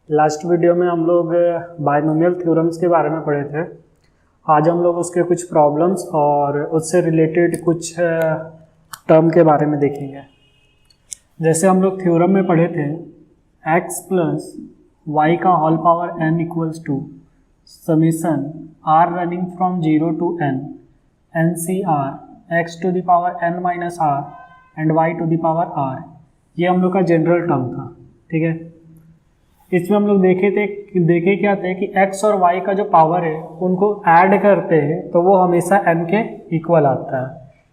Last video में हम लोग बायनोमियल थ्योरम्स के बारे में पढ़े थे। आज हम लोग उसके कुछ प्रॉब्लम्स और उससे रिलेटेड कुछ टर्म के बारे में देखेंगे। जैसे हम लोग थ्योरम में पढ़े थे x प्लस वाई का whole power n equals to summation r running from 0 to n NCR x to the power n minus r and y to the power r। ये हम लोग का जनरल टर्म था, ठीक है। इसमें हम लोग देखे क्या थे कि x और y का जो पावर है उनको ऐड करते हैं तो वो हमेशा n के इक्वल आता है,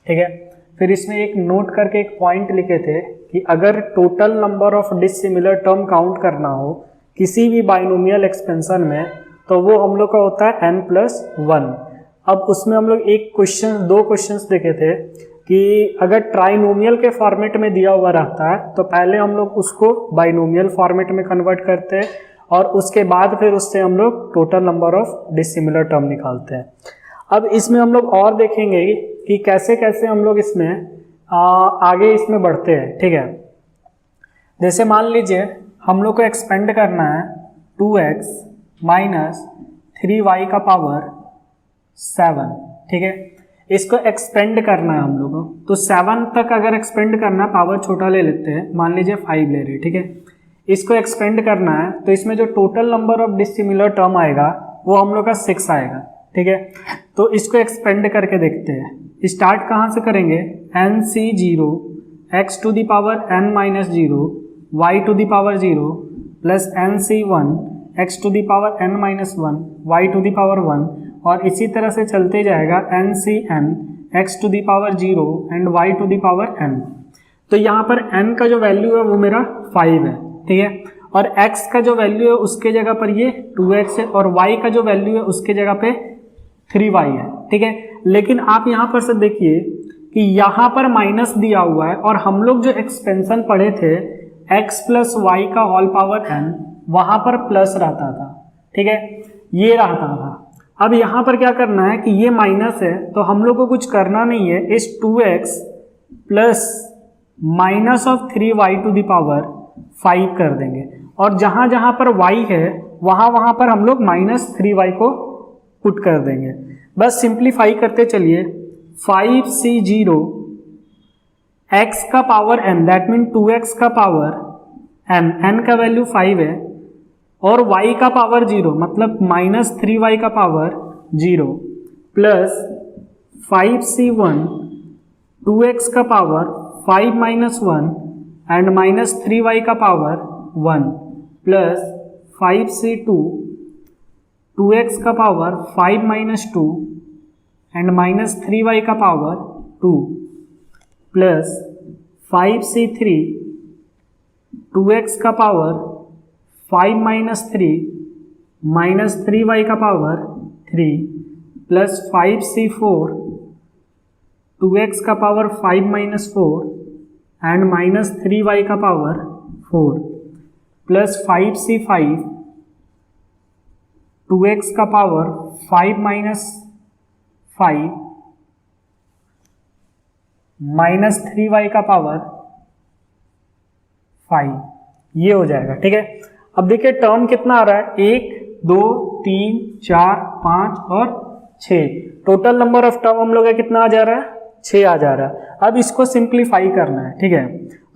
ठीक है। फिर इसमें एक नोट करके एक पॉइंट लिखे थे कि अगर total number of dissimilar term count करना हो किसी भी बाइनोमियल एक्सपेंशन में तो वो हम लोग का होता है n+1। अब उसमें हम लोग दो क्वेश्चंस देखे थे कि अगर ट्राइनोमियल के फॉर्मेट में दिया हुआ रहता है तो पहले हम लोग उसको बाइनोमियल फॉर्मेट में कन्वर्ट करते हैं और उसके बाद फिर उससे हम लोग total number of dissimilar term निकालते हैं। अब इसमें हम लोग और देखेंगे कि कैसे कैसे हम लोग इसमें आगे इसमें बढ़ते हैं, ठीक है। जैसे मान लीजिए हम लोग को एक्सपेंड करना है 2x माइनस 3y का पावर 7, ठीक है। इसको एक्सपेंड करना है हम लोग को, तो 7 तक अगर एक्सपेंड करना है, पावर छोटा ले लेते हैं, मान लीजिए 5 ले रहे हैं, ठीक है। इसको एक्सपेंड करना है तो इसमें जो total number of dissimilar term आएगा वो हम लोग का 6 आएगा, ठीक है। तो इसको एक्सपेंड करके देखते हैं। स्टार्ट कहाँ से करेंगे, NC0 x to the power n minus 0 y to the power 0 plus NC1 x to the power n minus 1 y to the power 1 और इसी तरह से चलते जाएगा NCn x to the power 0 and y to the power n। तो यहाँ पर n का जो वैल्यू है वो मेरा 5 है, ठीक है। और x का जो वैल्यू है उसके जगह पर ये 2x है और y का जो वैल्यू है उसके जगह पे 3y है, ठीक है। लेकिन आप यहाँ पर से देखिए कि यहाँ पर माइनस दिया हुआ है और हम लोग जो एक्सपेंशन पढ़े थे x प्लस वाई का होल पावर n वहाँ पर प्लस रहता था, ठीक है, ये रहता था। अब यहाँ पर क्या करना है कि ये माइनस है तो हम लोग को कुछ करना नहीं है, इस 2x plus minus of 3y to the power 5 कर देंगे और जहाँ जहाँ पर y है वहाँ पर हम लोग माइनस 3y को पुट कर देंगे। बस सिंप्लीफाई करते चलिए। 5c0 x का power n that mean 2x का पावर n का वैल्यू 5 है और y का पावर 0 मतलब माइनस 3y का पावर 0 प्लस 5c1 2x का power 5 minus 1 and minus 3y का पावर 1 प्लस 5c2 2x का power 5 minus 2 and minus 3y का पावर 2 प्लस 5c3 2x का पावर 5 माइनस 3 माइनस 3y का पावर 3 प्लस 5c4 2x का power 5 minus 4 and minus 3y का power 4 plus 5c5 2x का power 5 minus 5 minus 3y का power 5, ये हो जाएगा, ठीक है। अब देखिए टर्म कितना आ रहा है, 1 2 3 4 5 और 6। टोटल नंबर ऑफ टर्म हम लोग का कितना आ जा रहा है, 6 आ जा रहा है। अब इसको सिंप्लीफाई करना है, ठीक है।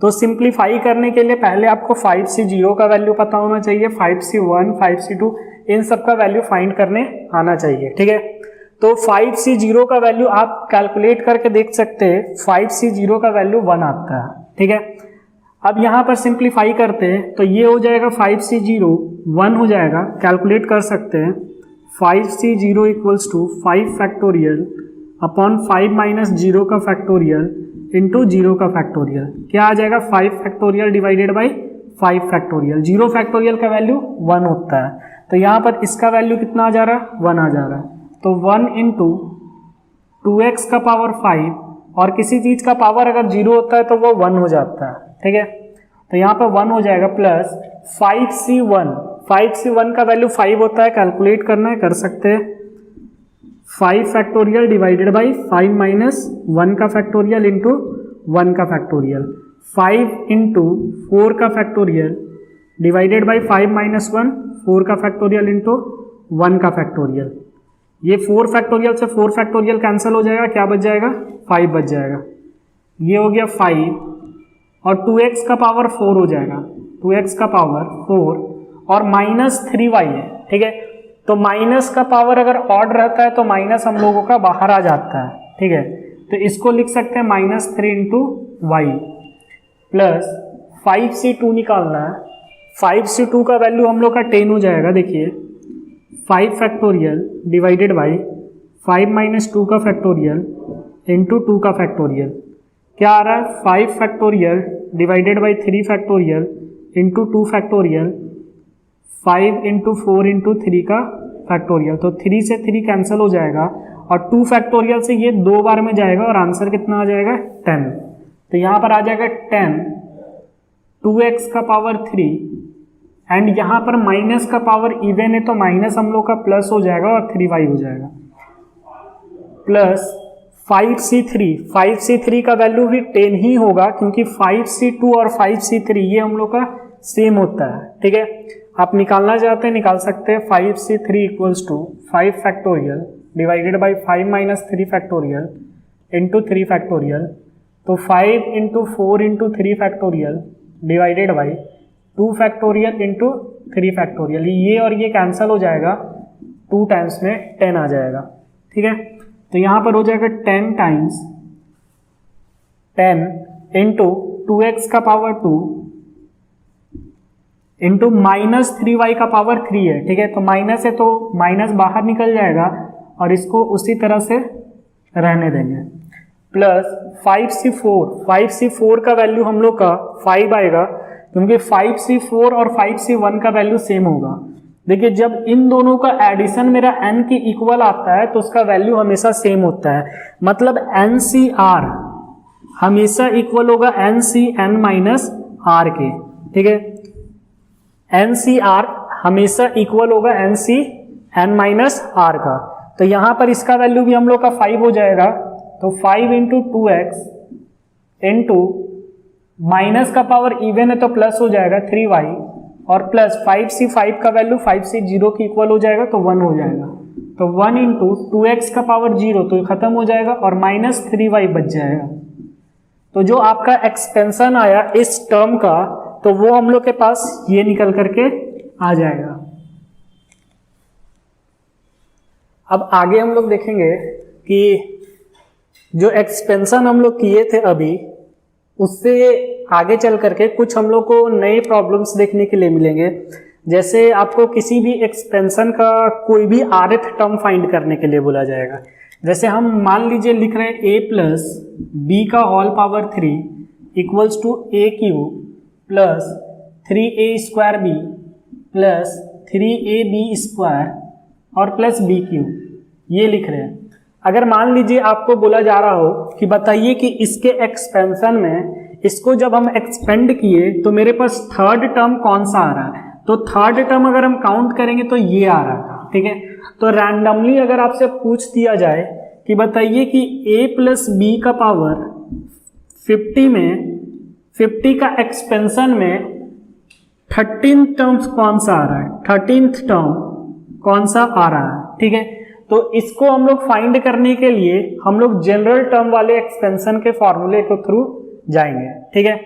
तो सिंप्लीफाई करने के लिए पहले आपको 5c0 का वैल्यू पता होना चाहिए, 5c1 5c2 इन सब का वैल्यू फाइंड करने आना चाहिए, ठीक है। तो 5c0 का वैल्यू आप कैलकुलेट करके देख सकते हैं, 5c0 का वैल्यू 1 आता है, ठीक है। अब यहाँ पर सिंप्लीफाई करते हैं तो ये हो जाएगा 5c0 1 हो जाएगा, कैलकुलेट कर सकते हैं। 5c0 equals to 5 factorial upon 5 minus 0 का फैक्टोरियल इंटू 0 का फैक्टोरियल, क्या आ जाएगा 5 factorial divided by 5 factorial. 0 factorial का वैल्यू 1 होता है तो यहाँ पर इसका वैल्यू कितना आ जा रहा है, 1 आ जा रहा है। तो 1 इंटू 2x का पावर 5 और किसी चीज़ का पावर अगर 0 होता है तो वो 1 हो जाता है, ठीक है। तो यहाँ पर 1 हो जाएगा प्लस 5c1 का वैल्यू 5 होता है, कैलकुलेट करना है, कर सकते हैं। 5 फैक्टोरियल डिवाइडेड बाई 5 माइनस 1 का फैक्टोरियल इंटू 1 का फैक्टोरियल, 5 इंटू 4 का फैक्टोरियल डिवाइडेड बाई 5 माइनस 1, 4 का फैक्टोरियल इंटू 1 का फैक्टोरियल। ये 4 फैक्टोरियल से 4 फैक्टोरियल कैंसिल हो जाएगा, क्या बच जाएगा, 5 बच जाएगा। ये हो गया 5 और 2x का पावर 4 हो जाएगा, 2x का पावर 4 और माइनस 3y है, ठीक है। तो माइनस का पावर अगर ऑड रहता है तो माइनस हम लोगों का बाहर आ जाता है, ठीक है। तो इसको लिख सकते हैं -3 इंटू वाई प्लस 5 से 2 निकालना है। 5 से 2 का वैल्यू हम लोग का 10 हो जाएगा। देखिए 5 फैक्टोरियल डिवाइडेड बाई 5 माइनस 2 का फैक्टोरियल इंटू 2 का फैक्टोरियल, क्या आ रहा है, 5 factorial divided by 3 factorial into 2 factorial, 5 into 4 into 3 का फैक्टोरियल। तो 3 से 3 कैंसिल हो जाएगा और 2 फैक्टोरियल से ये 2 बार में जाएगा और आंसर कितना आ जाएगा, 10। तो यहाँ पर आ जाएगा 10, 2x का पावर 3 एंड यहाँ पर माइनस का पावर इवन है तो माइनस हम लोग का प्लस हो जाएगा और 3y हो जाएगा प्लस 5c3 का वैल्यू भी 10 ही होगा क्योंकि 5c2 और 5c3 ये हम लोग का सेम होता है, ठीक है। आप निकालना चाहते हैं निकाल सकते हैं। 5c3 equals to 5 factorial divided by 5 minus 3 factorial into 3 factorial. तो 5 into 4 into 3 factorial divided by 2 factorial into 3 factorial. ये और ये कैंसिल हो जाएगा, 2 टाइम्स में 10 आ जाएगा, ठीक है। तो यहाँ पर हो जाएगा 10 टाइम्स 10 इंटू 2x का पावर 2 इंटू माइनस 3y का पावर 3 है, ठीक है। तो माइनस है तो माइनस बाहर निकल जाएगा और इसको उसी तरह से रहने देंगे प्लस 5c4 का वैल्यू हम लोग का 5 आएगा क्योंकि 5c4 और 5c1 का वैल्यू सेम होगा। देखिए जब इन दोनों का एडिशन मेरा n के इक्वल आता है तो उसका वैल्यू हमेशा सेम होता है, मतलब NCR हमेशा इक्वल होगा NCn माइनस R के, ठीक है। NCR हमेशा इक्वल होगा NCn माइनस R का। तो यहाँ पर इसका वैल्यू भी हम लोग का 5 हो जाएगा। तो 5 इंटू 2x इंटू माइनस का पावर इवन है तो प्लस हो जाएगा 3y और प्लस 5c5 का वैल्यू 5c0 के इक्वल हो जाएगा तो 1 हो जाएगा। तो 1 इंटू 2x का पावर 0 तो खत्म हो जाएगा और माइनस 3y बच जाएगा। तो जो आपका एक्सपेंशन आया इस टर्म का तो वो हम लोग के पास ये निकल करके आ जाएगा। अब आगे हम लोग देखेंगे कि जो एक्सपेंशन हम लोग किए थे अभी उससे आगे चल करके कुछ हम लोग को नए प्रॉब्लम्स देखने के लिए मिलेंगे। जैसे आपको किसी भी एक्सपेंशन का कोई भी rth टर्म फाइंड करने के लिए बोला जाएगा। जैसे हम मान लीजिए लिख रहे हैं a प्लस बी का whole power 3 equals to A cube plus 3a square B plus 3ab square और प्लस बी क्यू, ये लिख रहे हैं। अगर मान लीजिए आपको बोला जा रहा हो कि बताइए कि इसके एक्सपेंशन में इसको जब हम एक्सपेंड किए तो मेरे पास थर्ड टर्म कौन सा आ रहा है, तो थर्ड टर्म अगर हम काउंट करेंगे तो ये आ रहा है, ठीक है। तो रैंडमली अगर आपसे पूछ दिया जाए कि बताइए कि a प्लस बी का पावर 50 में 50 का एक्सपेंशन में 13th टर्म्स कौन सा आ रहा है, 13th टर्म कौन सा आ रहा है, ठीक है। तो इसको हम लोग फाइंड करने के लिए हम लोग जनरल टर्म वाले एक्सपेंशन के फॉर्मूले के थ्रू जाएंगे, ठीक है।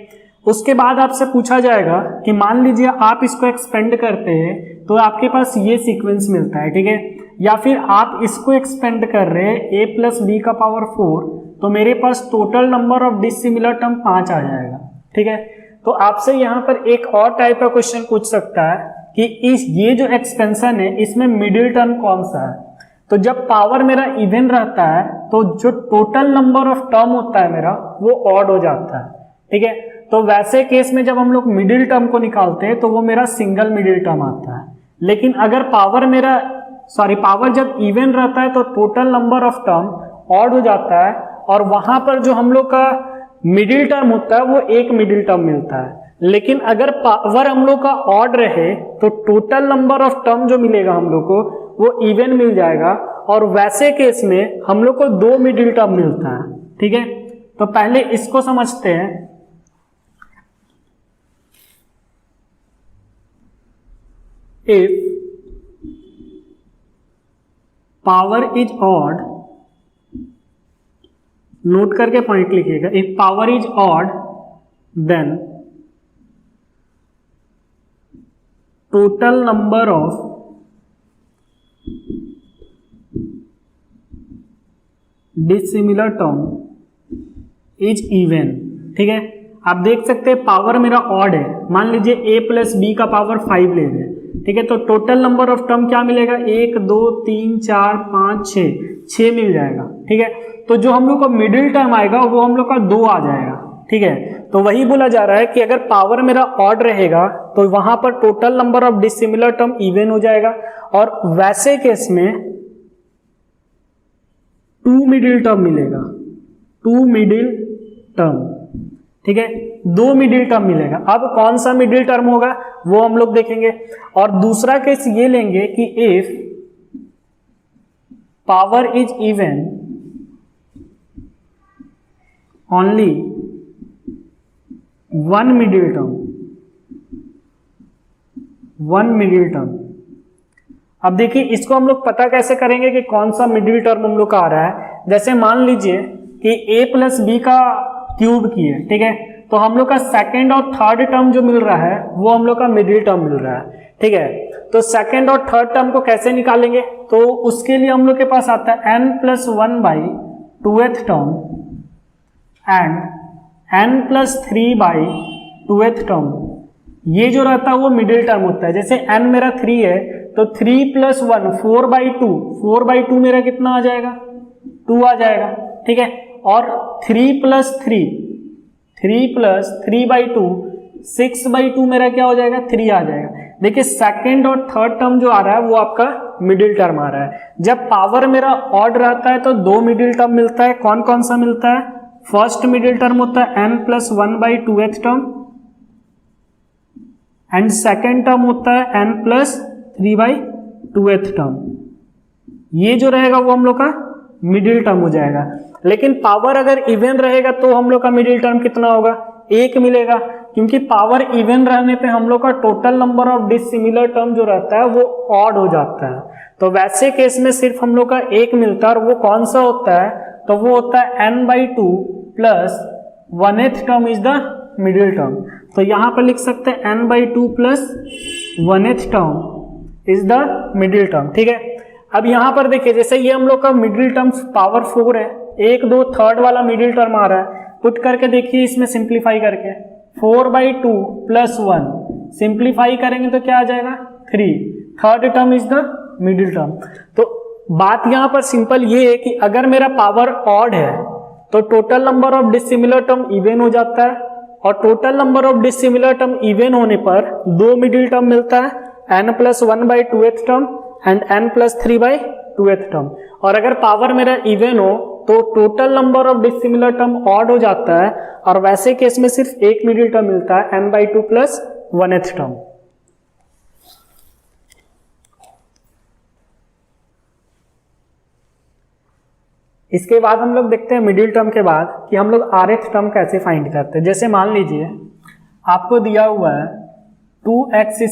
उसके बाद आपसे पूछा जाएगा कि मान लीजिए आप इसको एक्सपेंड करते हैं तो आपके पास ये सीक्वेंस मिलता है, ठीक है। या फिर आप इसको एक्सपेंड कर रहे हैं a प्लस बी का पावर 4 तो मेरे पास total number of dissimilar term 5 आ जाएगा, ठीक है। तो आपसे यहाँ पर एक और टाइप का क्वेश्चन पूछ सकता है कि ये जो एक्सपेंशन है इसमें मिडिल टर्म कौन सा है। तो जब पावर मेरा इवन रहता है तो जो टोटल नंबर ऑफ टर्म होता है मेरा वो ऑड हो जाता है, ठीक है। तो वैसे केस में जब हम लोग मिडिल टर्म को निकालते हैं तो वो मेरा सिंगल मिडिल टर्म आता है। लेकिन अगर पावर जब इवन रहता है तो total number of term odd हो जाता है और वहां पर जो हम लोग का मिडिल टर्म होता है वो एक मिडिल टर्म मिलता है। लेकिन अगर पावर हम लोग का ऑड रहे तो टोटल नंबर ऑफ टर्म जो मिलेगा हम लोग को वो इवन मिल जाएगा और वैसे केस में हम लोग को 2 मिडिल टर्म मिलता है, ठीक है। तो पहले इसको समझते हैं। If power is odd, note करके पॉइंट लिखिएगा, if power is odd then total number of dissimilar term is even. ठीक है, आप देख सकते हैं पावर मेरा ऑड है, मान लीजिए a प्लस बी का पावर 5 ले रहे हैं। ठीक है, तो टोटल नंबर ऑफ टर्म क्या मिलेगा, 1 2 3 4 5 6 मिल जाएगा। ठीक है, तो जो हम लोग का मिडिल टर्म आएगा वो हम लोग का 2 आ जाएगा। ठीक है, तो वही बोला जा रहा है कि अगर पावर मेरा ऑड रहेगा तो वहां पर total number of dissimilar term even हो जाएगा, और वैसे केस में 2 मिडिल टर्म मिलेगा, 2 मिडिल टर्म। ठीक है, 2 मिडिल टर्म मिलेगा। अब कौन सा मिडिल टर्म होगा वो हम लोग देखेंगे। और दूसरा केस ये लेंगे कि if power is even only 1 middle term, 1 middle term. अब देखिए इसको हम लोग पता कैसे करेंगे कि कौन सा मिडिल टर्म हम लोग का आ रहा है। जैसे मान लीजिए कि a प्लस बी का क्यूब की है। ठीक है, तो हम लोग का सेकंड और थर्ड टर्म जो मिल रहा है वो हम लोग का मिडिल टर्म मिल रहा है। ठीक है, तो सेकंड और थर्ड टर्म को कैसे निकालेंगे, तो उसके लिए हम लोग के पास आता है n plus 1/2th term and n plus 3/2th term. ये जो रहता है वो मिडिल टर्म होता है। जैसे n मेरा 3 है तो 3 प्लस 1 4/2, 4/2 मेरा कितना आ जाएगा, 2 आ जाएगा। ठीक है, और 3 प्लस 3/2 6/2 मेरा क्या हो जाएगा, 3 आ जाएगा। देखिए सेकंड और थर्ड टर्म जो आ रहा है वो आपका मिडिल टर्म आ रहा है। जब पावर मेरा ऑड रहता है तो 2 मिडिल टर्म मिलता है। कौन कौन सा मिलता है, फर्स्ट मिडिल टर्म होता है n plus 1/2th term and second term होता है n प्लस 3/2th टर्म। ये जो रहेगा वो हम लोग का मिडिल टर्म हो जाएगा। लेकिन पावर अगर इवन रहेगा तो हम लोग का मिडिल टर्म कितना होगा, 1 मिलेगा, क्योंकि पावर इवन रहने पे हम लोग का total number of dissimilar term जो रहता है वो ऑड हो जाता है। तो वैसे केस में सिर्फ हम लोग का 1 मिलता है, और वो कौन सा होता है, तो वो होता है n/2 plus 1th term is the middle term. तो यहां पर लिख सकते हैं n/2 plus 1th term is the middle term. ठीक है, अब यहां पर देखिए जैसे ये हम लोग का मिडिल टर्म पावर 4 है, 1 2 थर्ड वाला मिडिल टर्म आ रहा है, पुट करके देखिए इसमें सिंप्लीफाई करके 4/2 प्लस 1 सिंप्लीफाई करेंगे तो क्या आ जाएगा, 3, third term is the middle term. तो बात यहां पर सिंपल ये है कि अगर मेरा पावर ऑड है तो total number of dissimilar term even हो जाता है, और total number of dissimilar term even होने पर 2 मिडिल टर्म मिलता है, n plus 1/2th term and n plus 3/2th term. और अगर पावर मेरा इवन हो तो total number of dissimilar term odd हो जाता है, और वैसे केस में सिर्फ 1 मिडिल टर्म मिलता है, n/2 प्लस 1th टर्म। इसके बाद हम लोग देखते हैं मिडिल टर्म के बाद कि हम लोग rth टर्म कैसे फाइंड करते हैं। जैसे मान लीजिए आपको दिया हुआ है 2x²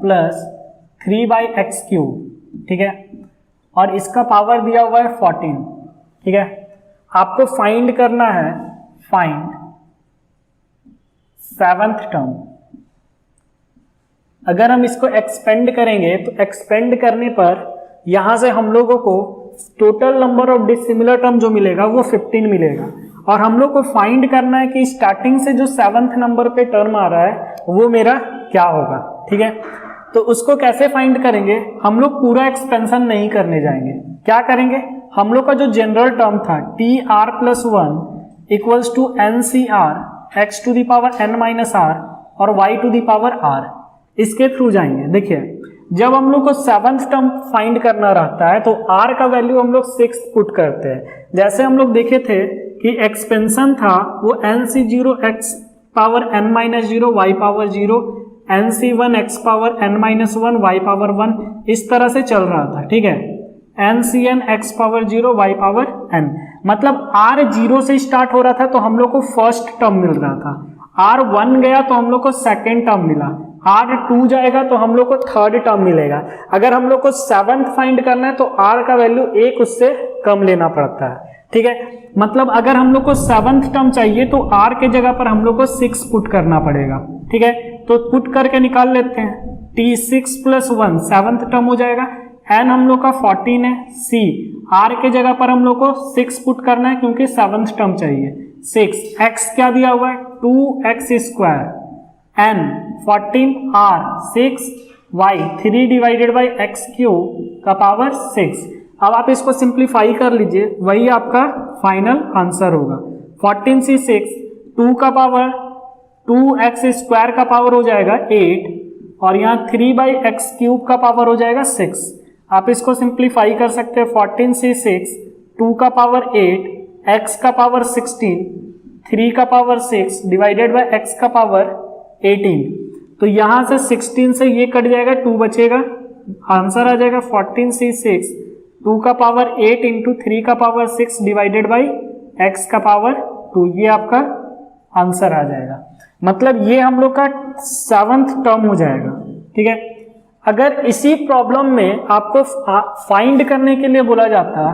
प्लस 3/x³। ठीक है, और इसका पावर दिया हुआ है 14। ठीक है, आपको फाइंड करना है, फाइंड 7th टर्म। अगर हम इसको एक्सपेंड करेंगे तो एक्सपेंड करने पर यहां से हम लोगों को total number of dissimilar term जो मिलेगा वो 15 मिलेगा, और हम लोग को फाइंड करना है कि स्टार्टिंग से जो 7th नंबर पे टर्म आ रहा है वो मेरा क्या होगा। ठीक है, तो उसको कैसे फाइंड करेंगे, हम लोग पूरा एक्सपेंशन नहीं करने जाएंगे। क्या करेंगे, हम लोग का जो जनरल टर्म था tr+1 equals to NCr x⁻n−r और y⁻r, इसके थ्रू जाएंगे। देखिए जब हम लोग को 7th टर्म फाइंड करना रहता है तो r का वैल्यू हम लोग 6 पुट करते हैं। जैसे हम लोग देखे थे कि एक्सपेंशन था वो NC0 x⁻n−0 y⁻0 NC1 x⁻n−1 y⁻1 इस तरह से चल रहा था। ठीक है, NCn x⁻0 y⁻n, मतलब r 0 से स्टार्ट हो रहा था तो हम लोग को फर्स्ट टर्म मिल रहा था। R1 गया तो हम लोग को सेकेंड टर्म मिला, R2 जाएगा तो हम लोग को थर्ड टर्म मिलेगा। अगर हम लोग को 7th फाइंड करना है तो R का वैल्यू 1 उससे कम लेना पड़ता है, ठीक है। मतलब अगर हम लोग को 7th टर्म चाहिए तो R के जगह पर हम लोग को 6 पुट करना पड़ेगा, ठीक है। तो पुट करके निकाल लेते हैं, T6 + 1 7th टर्म हो जाएगा। n हम लोग का 14 है, C R के जगह पर हम लोग को 6 पुट करना है क्योंकि 7th टर्म चाहिए। 6 x क्या दिया हुआ है 2x², n 14 R 6 y 3/x³ का पावर 6। अब आप इसको सिंप्लीफाई कर लीजिए, वही आपका फाइनल आंसर होगा। 14C 6 2 का पावर 2x² का पावर हो जाएगा 8 और यहाँ 3/x³ का पावर हो जाएगा 6। आप इसको सिंप्लीफाई कर सकते हैं। 14C 6 2 का पावर 8 x का पावर 16 3 का पावर 6 डिवाइडेड बाय x का पावर 18। तो यहां से 16 से ये कट जाएगा, 2 बचेगा, आंसर आ जाएगा 14C 6 2 का पावर 8 इंटू 3 का पावर 6 डिवाइडेड बाई x का पावर 2। ये आपका आंसर आ जाएगा। मतलब ये हम लोग का 7th टर्म हो जाएगा, ठीक है। अगर इसी प्रॉब्लम में आपको फाइंड करने के लिए बोला जाता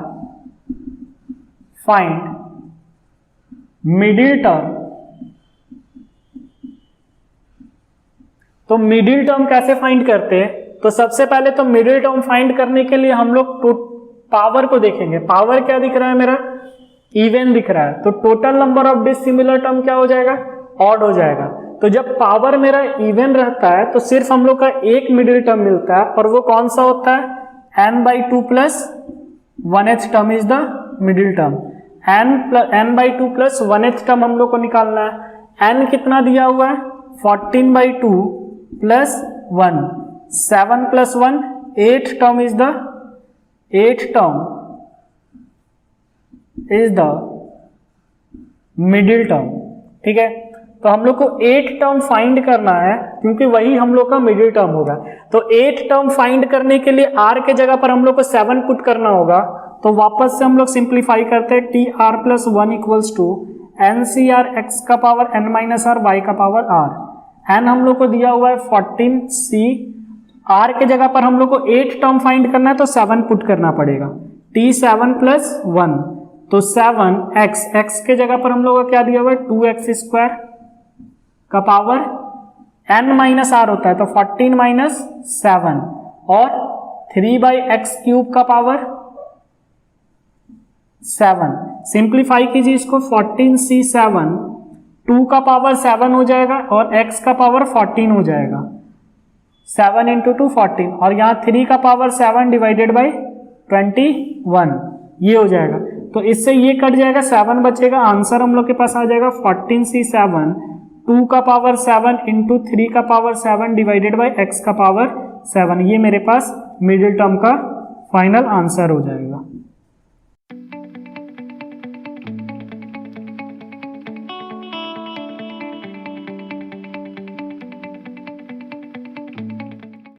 फाइंड मिडिल टर्म, तो मिडिल टर्म कैसे फाइंड करते हैं? तो सबसे पहले तो मिडिल टर्म फाइंड करने के लिए हम लोग पावर को देखेंगे। पावर क्या दिख रहा है मेरा? इवन दिख रहा है, तो total number of dissimilar term क्या हो जाएगा? ऑड हो जाएगा। तो जब पावर मेरा इवन रहता है तो सिर्फ हम लोग का एक मिडिल टर्म मिलता है, और वो कौन सा होता है? n/2 + 1th term is the middle term. n/2 + 1th term हम लोग को निकालना है। n कितना दिया हुआ है? 14/2 + 1 7 + 1 8th term is the 8th term is the middle term, ठीक है। तो हम लोग को 8th टर्म फाइंड करना है क्योंकि वही हम लोग का मिडिल टर्म होगा। तो 8th टर्म फाइंड करने के लिए r के जगह पर हम लोग को 7 पुट करना होगा। तो वापस से हम लोग सिंप्लीफाई करते हैं। tr + 1 = ncr x का पावर n - r y का पावर r। n हम लोग को दिया हुआ है 14c, r के जगह पर हम लोग को 8th टर्म फाइंड करना है तो 7 पुट करना पड़ेगा। t7 + 1 तो 7x, x के जगह पर हम लोग को क्या दिया हुआ है? 2x² का पावर n - r होता है तो 14 - 7 और 3/x³ का पावर 7। सिंप्लीफाई कीजिए इसको। 14C 7 2 का पावर 7 हो जाएगा और x का पावर 14 हो जाएगा। 7 × 2 14 और यहाँ 3 का पावर 7 डिवाइडेड बाई 21 ये हो जाएगा। तो इससे ये कट जाएगा, 7 बचेगा। आंसर हम लोग के पास आ जाएगा 14C 7 2 का पावर 7 इंटू 3 का पावर 7 डिवाइडेड बाई x का पावर 7। ये मेरे पास मिडिल टर्म का फाइनल आंसर हो जाएगा।